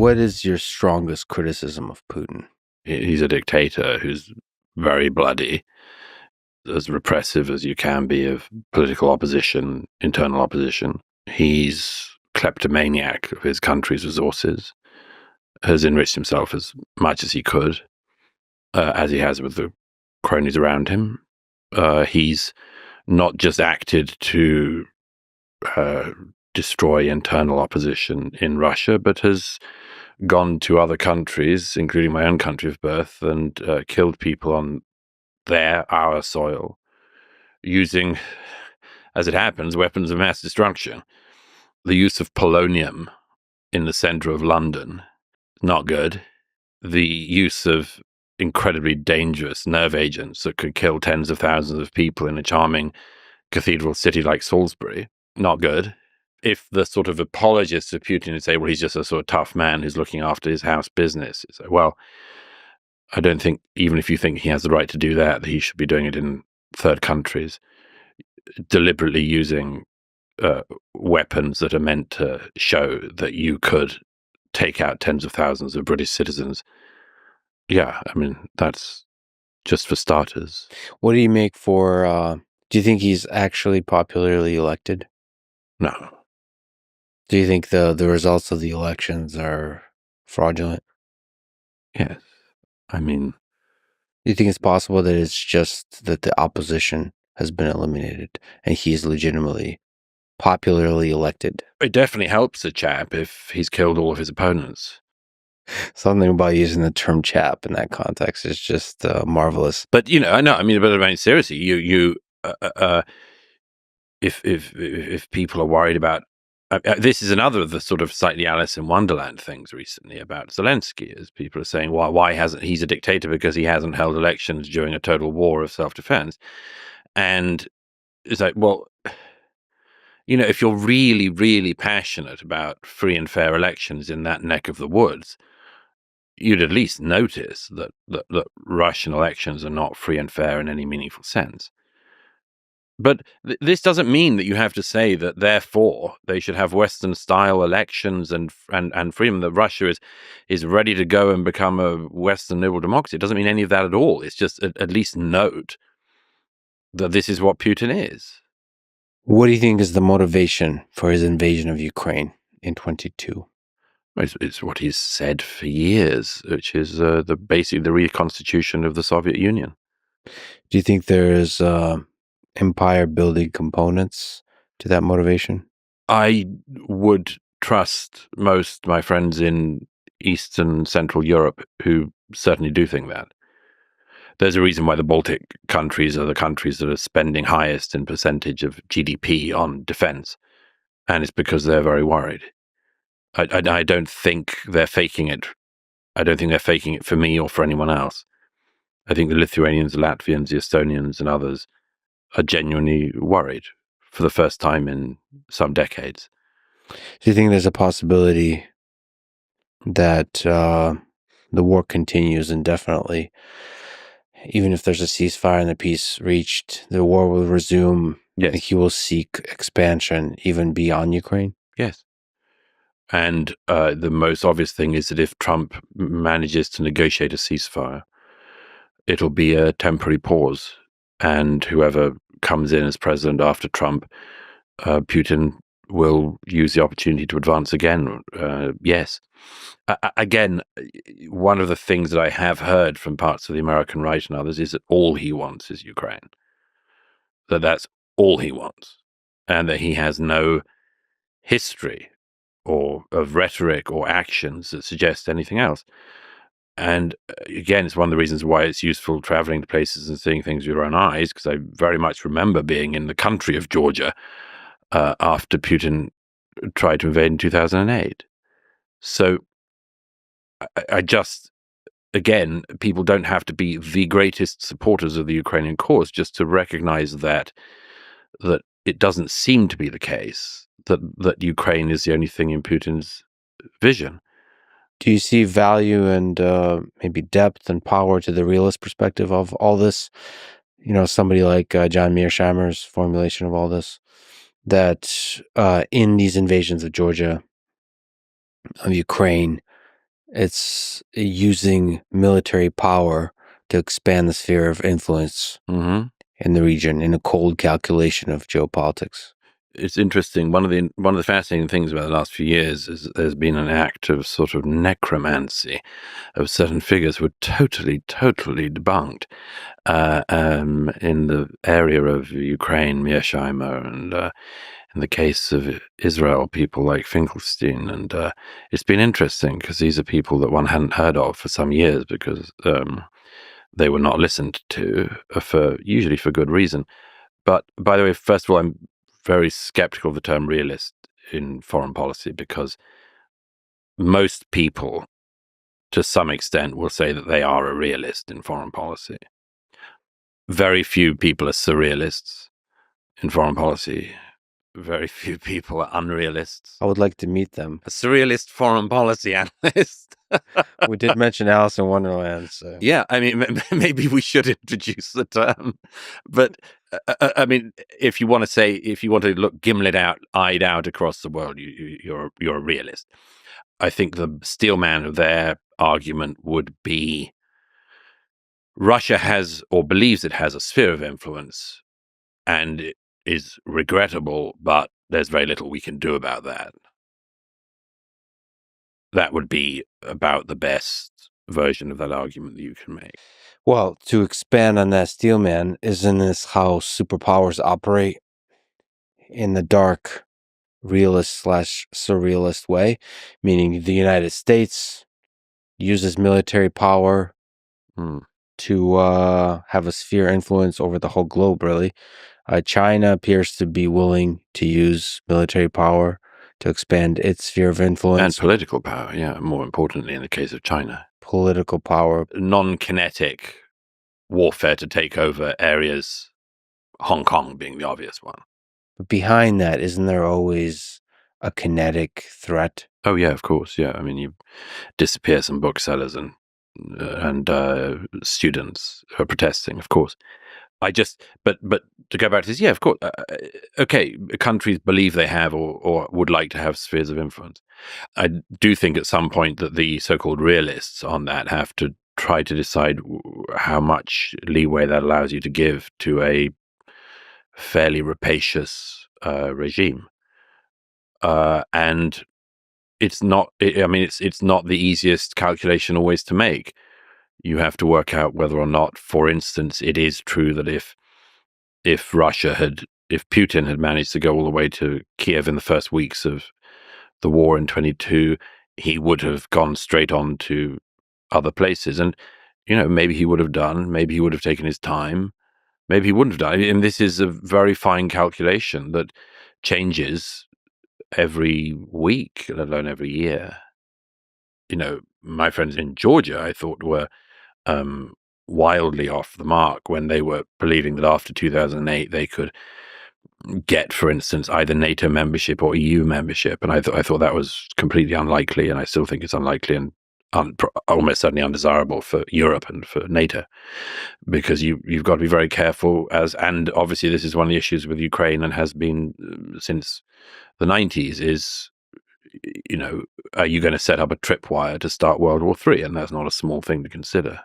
What is your strongest criticism of Putin? He's a dictator who's very bloody, as repressive as you can be of political opposition, internal opposition. He's kleptomaniac of his country's resources, has enriched himself as much as he could, as he has with the cronies around him. He's not just acted to destroy internal opposition in Russia, but has gone to other countries, including my own country of birth, and killed people on our soil, using, as it happens, weapons of mass destruction. The use of polonium in the center of London, not good. The use of incredibly dangerous nerve agents that could kill tens of thousands of people in a charming cathedral city like Salisbury, not good. If the sort of apologists of Putin would say, well, he's just a sort of tough man who's looking after his house business, it's like, well, I don't think, even if you think he has the right to do that he should be doing it in third countries, deliberately using weapons that are meant to show that you could take out tens of thousands of British citizens. Yeah, I mean, that's just for starters. What do you make for, do you think he's actually popularly elected? No. Do you think the results of the elections are fraudulent? Yes. I mean, do you think it's possible that it's just that the opposition has been eliminated and he's legitimately popularly elected? It definitely helps a chap if he's killed all of his opponents. Something about using the term chap in that context is just marvelous. But, I know, I mean, but I mean, seriously, if people are worried about, this is another of the sort of slightly Alice in Wonderland things recently about Zelenskyy, as people are saying, why hasn't he's a dictator because he hasn't held elections during a total war of self-defense? And it's like, well, if you're really, really passionate about free and fair elections in that neck of the woods, you'd at least notice that Russian elections are not free and fair in any meaningful sense. But this doesn't mean that you have to say that, therefore, they should have Western-style elections and freedom, that Russia is ready to go and become a Western liberal democracy. It doesn't mean any of that at all. It's just at least note that this is what Putin is. What do you think is the motivation for his invasion of Ukraine in 2022? It's what he's said for years, which is basically the reconstitution of the Soviet Union. Do you think there's empire-building components to that motivation? I would trust most my friends in Eastern Central Europe who certainly do think that. There's a reason why the Baltic countries are the countries that are spending highest in percentage of GDP on defense, and it's because they're very worried. I don't think they're faking it. I don't think they're faking it for me or for anyone else. I think the Lithuanians, the Latvians, the Estonians, and others are genuinely worried for the first time in some decades. Do you think there's a possibility that the war continues indefinitely? Even if there's a ceasefire and the peace reached, the war will resume. Yes. And he will seek expansion even beyond Ukraine? Yes. And the most obvious thing is that if Trump manages to negotiate a ceasefire, it'll be a temporary pause. And whoever comes in as president after Trump, Putin will use the opportunity to advance again. Yes. Again, one of the things that I have heard from parts of the American right and others is that all he wants is Ukraine. That's all he wants. And that he has no history or of rhetoric or actions that suggest anything else. And again, it's one of the reasons why it's useful traveling to places and seeing things with your own eyes, because I very much remember being in the country of Georgia after Putin tried to invade in 2008. So I just, again, people don't have to be the greatest supporters of the Ukrainian cause just to recognize that it doesn't seem to be the case that Ukraine is the only thing in Putin's vision. Do you see value and maybe depth and power to the realist perspective of all this? Somebody like John Mearsheimer's formulation of all this, that in these invasions of Georgia, of Ukraine, It's using military power to expand the sphere of influence in the region in a cold calculation of geopolitics. It's interesting. One of the fascinating things about the last few years is there's been an act of sort of necromancy of certain figures who were totally debunked in the area of Ukraine, Mearsheimer, and in the case of Israel, people like Finkelstein. And it's been interesting because these are people that one hadn't heard of for some years because they were not listened to usually for good reason. But by the way, first of all, I'm very skeptical of the term realist in foreign policy because most people, to some extent, will say that they are a realist in foreign policy. Very few people are surrealists in foreign policy. Very few people are unrealists. I would like to meet them. A surrealist foreign policy analyst. We did mention Alice in Wonderland, so yeah, I mean, maybe we should introduce the term. But I mean, if you want to look gimlet-eyed out across the world, you're a realist. I think the steelman of their argument would be Russia has or believes it has a sphere of influence, and it is regrettable, but there's very little we can do about that. That would be about the best version of that argument that you can make. Well, to expand on that, steelman, isn't this how superpowers operate in the dark, realist/surrealist way? Meaning the United States uses military power to have a sphere influence over the whole globe, really. China appears to be willing to use military power to expand its sphere of influence. And political power, yeah, more importantly in the case of China. Political power. Non-kinetic warfare to take over areas, Hong Kong being the obvious one. But behind that, isn't there always a kinetic threat? Oh, yeah, of course, yeah. I mean, you disappear some booksellers and students who are protesting, of course. But to go back to this, yeah, of course. Okay, countries believe they have or would like to have spheres of influence. I do think at some point that the so-called realists on that have to try to decide how much leeway that allows you to give to a fairly rapacious regime. And it's not. I mean, it's not the easiest calculation always to make. You have to work out whether or not, for instance, it is true that if Putin had managed to go all the way to Kiev in the first weeks of the war in 22, he would have gone straight on to other places. And, maybe he would have done, maybe he would have taken his time, maybe he wouldn't have done. And this is a very fine calculation that changes every week, let alone every year. My friends in Georgia, I thought, were wildly off the mark when they were believing that after 2008 they could get, for instance, either NATO membership or EU membership, and I thought that was completely unlikely, and I still think it's unlikely and almost certainly undesirable for Europe and for NATO, because you've got to be very careful and obviously this is one of the issues with Ukraine and has been since the 90s is, are you going to set up a tripwire to start World War III? And that's not a small thing to consider.